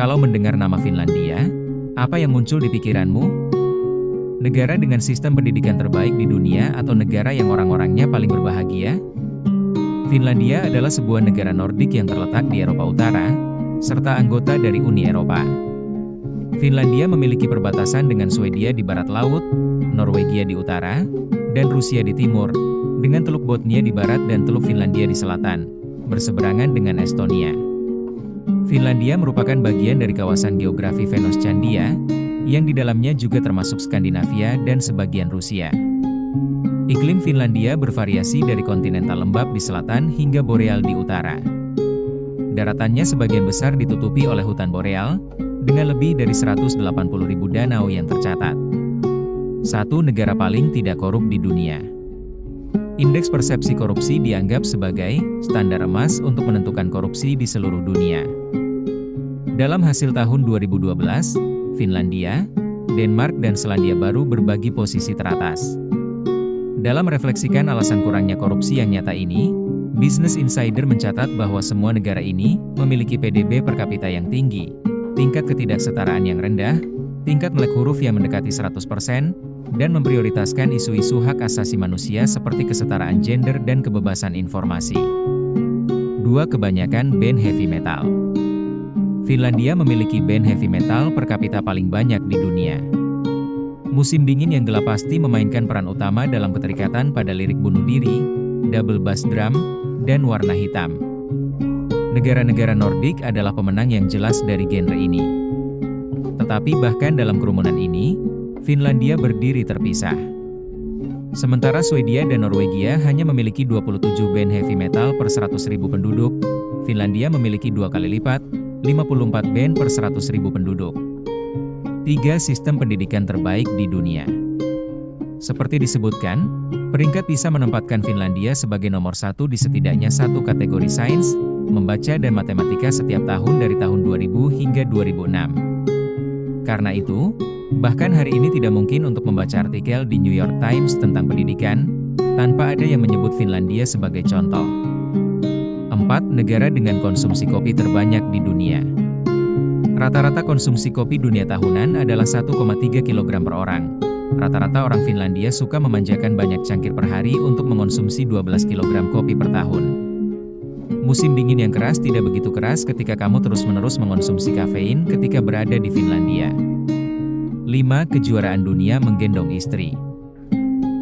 Kalau mendengar nama Finlandia, apa yang muncul di pikiranmu? Negara dengan sistem pendidikan terbaik di dunia atau negara yang orang-orangnya paling berbahagia? Finlandia adalah sebuah negara Nordik yang terletak di Eropa Utara, serta anggota dari Uni Eropa. Finlandia memiliki perbatasan dengan Swedia di barat laut, Norwegia di utara, dan Rusia di timur, dengan Teluk Botnia di barat dan Teluk Finlandia di selatan, berseberangan dengan Estonia. Finlandia merupakan bagian dari kawasan geografi Fennoscandia, yang di dalamnya juga termasuk Skandinavia dan sebagian Rusia. Iklim Finlandia bervariasi dari kontinental lembab di selatan hingga boreal di utara. Daratannya sebagian besar ditutupi oleh hutan boreal, dengan lebih dari 180.000 danau yang tercatat. Satu negara paling tidak korup di dunia. Indeks persepsi korupsi dianggap sebagai standar emas untuk menentukan korupsi di seluruh dunia. Dalam hasil tahun 2012, Finlandia, Denmark dan Selandia Baru berbagi posisi teratas. Dalam merefleksikan alasan kurangnya korupsi yang nyata ini, Business Insider mencatat bahwa semua negara ini memiliki PDB per kapita yang tinggi, tingkat ketidaksetaraan yang rendah, tingkat melek huruf yang mendekati 100%, dan memprioritaskan isu-isu hak asasi manusia seperti kesetaraan gender dan kebebasan informasi. 2. Kebanyakan band heavy metal. Finlandia memiliki band heavy metal per kapita paling banyak di dunia. Musim dingin yang gelap pasti memainkan peran utama dalam keterikatan pada lirik bunuh diri, double bass drum, dan warna hitam. Negara-negara Nordik adalah pemenang yang jelas dari genre ini. Tetapi bahkan dalam kerumunan ini, Finlandia berdiri terpisah. Sementara Swedia dan Norwegia hanya memiliki 27 band heavy metal per 100.000 penduduk, Finlandia memiliki 2 kali lipat, 54 band per 100.000 penduduk. 3. Sistem pendidikan terbaik di dunia. Seperti disebutkan, peringkat bisa menempatkan Finlandia sebagai nomor 1 di setidaknya satu kategori sains, membaca dan matematika setiap tahun dari tahun 2000 hingga 2006. Karena itu, bahkan hari ini tidak mungkin untuk membaca artikel di New York Times tentang pendidikan, tanpa ada yang menyebut Finlandia sebagai contoh. 4. Negara dengan konsumsi kopi terbanyak di dunia. Rata-rata konsumsi kopi dunia tahunan adalah 1,3 kg per orang. Rata-rata orang Finlandia suka memanjakan banyak cangkir per hari untuk mengonsumsi 12 kg kopi per tahun. Musim dingin yang keras tidak begitu keras ketika kamu terus-menerus mengonsumsi kafein ketika berada di Finlandia. 5. Kejuaraan dunia menggendong istri.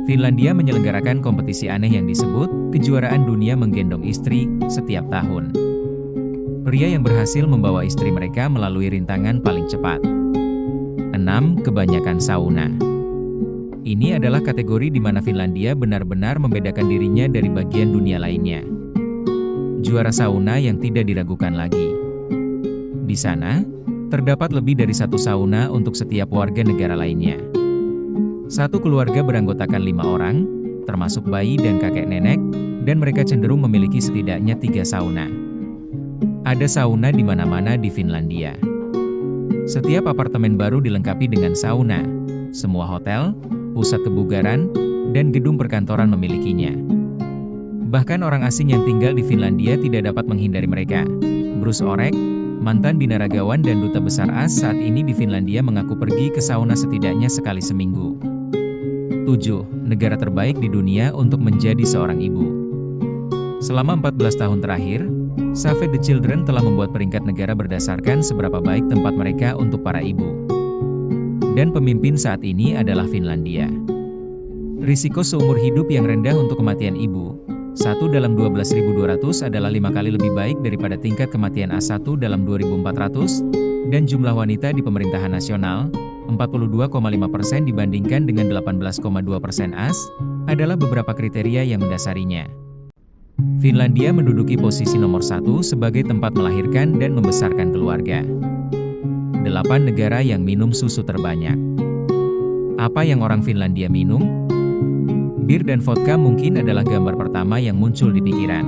Finlandia menyelenggarakan kompetisi aneh yang disebut kejuaraan dunia menggendong istri setiap tahun. Pria yang berhasil membawa istri mereka melalui rintangan paling cepat. 6. Kebanyakan sauna. Ini adalah kategori di mana Finlandia benar-benar membedakan dirinya dari bagian dunia lainnya. Juara sauna yang tidak diragukan lagi. Di sana, terdapat lebih dari satu sauna untuk setiap warga negara lainnya. Satu keluarga beranggotakan 5 orang, termasuk bayi dan kakek nenek, dan mereka cenderung memiliki setidaknya 3 sauna. Ada sauna di mana-mana di Finlandia. Setiap apartemen baru dilengkapi dengan sauna. Semua hotel, pusat kebugaran, dan gedung perkantoran memilikinya. Bahkan orang asing yang tinggal di Finlandia tidak dapat menghindari mereka. Bruce Orek, mantan binaragawan dan duta besar AS saat ini di Finlandia mengaku pergi ke sauna setidaknya sekali seminggu. 7. Negara terbaik di dunia untuk menjadi seorang ibu. Selama 14 tahun terakhir, Save the Children telah membuat peringkat negara berdasarkan seberapa baik tempat mereka untuk para ibu. Dan pemimpin saat ini adalah Finlandia. Risiko seumur hidup yang rendah untuk kematian ibu. 1 dalam 12.200 adalah 5 kali lebih baik daripada tingkat kematian A1 dalam 2.400, dan jumlah wanita di pemerintahan nasional, 42,5% dibandingkan dengan 18,2% AS, adalah beberapa kriteria yang mendasarinya. Finlandia menduduki posisi nomor 1 sebagai tempat melahirkan dan membesarkan keluarga. 8 negara yang minum susu terbanyak. Apa yang orang Finlandia minum? Bir dan vodka mungkin adalah gambar pertama yang muncul di pikiran.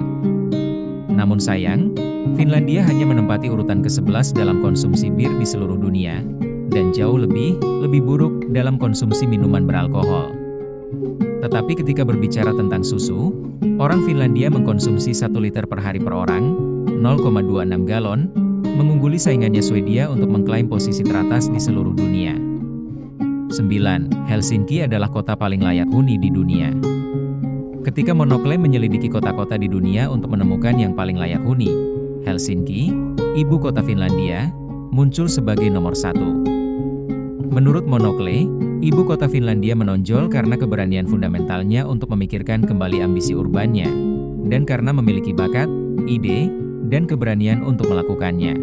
Namun sayang, Finlandia hanya menempati urutan ke-11 dalam konsumsi bir di seluruh dunia, dan jauh lebih buruk dalam konsumsi minuman beralkohol. Tetapi ketika berbicara tentang susu, orang Finlandia mengkonsumsi 1 liter per hari per orang, 0,26 galon, mengungguli saingannya Swedia untuk mengklaim posisi teratas di seluruh dunia. 9. Helsinki adalah kota paling layak huni di dunia. Ketika Monocle menyelidiki kota-kota di dunia untuk menemukan yang paling layak huni, Helsinki, ibu kota Finlandia, muncul sebagai nomor 1. Menurut Monocle, ibu kota Finlandia menonjol karena keberanian fundamentalnya untuk memikirkan kembali ambisi urbannya, dan karena memiliki bakat, ide, dan keberanian untuk melakukannya.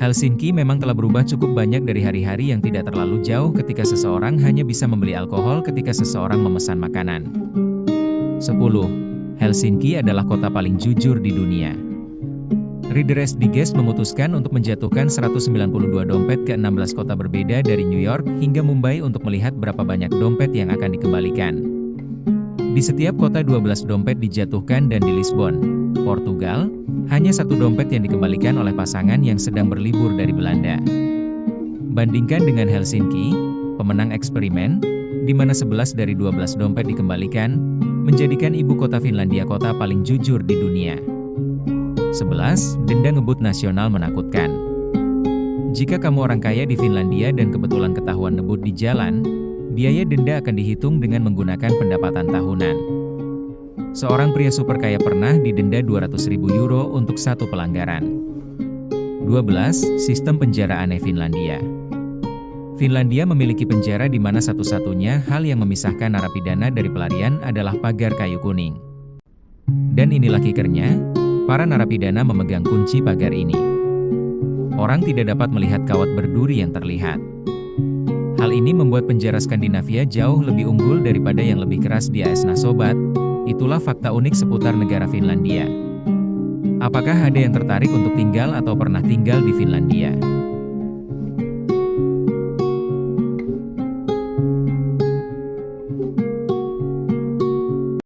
Helsinki memang telah berubah cukup banyak dari hari-hari yang tidak terlalu jauh ketika seseorang hanya bisa membeli alkohol ketika seseorang memesan makanan. 10. Helsinki adalah kota paling jujur di dunia. Reader's Digest memutuskan untuk menjatuhkan 192 dompet ke 16 kota berbeda dari New York hingga Mumbai untuk melihat berapa banyak dompet yang akan dikembalikan. Di setiap kota 12 dompet dijatuhkan dan di Lisbon, Portugal, hanya 1 dompet yang dikembalikan oleh pasangan yang sedang berlibur dari Belanda. Bandingkan dengan Helsinki, pemenang eksperimen, di mana 11 dari 12 dompet dikembalikan, menjadikan ibu kota Finlandia kota paling jujur di dunia. 11. Denda ngebut nasional menakutkan. Jika kamu orang kaya di Finlandia dan kebetulan ketahuan ngebut di jalan, biaya denda akan dihitung dengan menggunakan pendapatan tahunan. Seorang pria super kaya pernah didenda 200.000 euro untuk satu pelanggaran. 12. Sistem penjara aneh Finlandia. Finlandia memiliki penjara di mana satu-satunya hal yang memisahkan narapidana dari pelarian adalah pagar kayu kuning. Dan inilah kikernya, para narapidana memegang kunci pagar ini. Orang tidak dapat melihat kawat berduri yang terlihat. Hal ini membuat penjara Skandinavia jauh lebih unggul daripada yang lebih keras di AS. Nah sobat, itulah fakta unik seputar negara Finlandia. Apakah ada yang tertarik untuk tinggal atau pernah tinggal di Finlandia?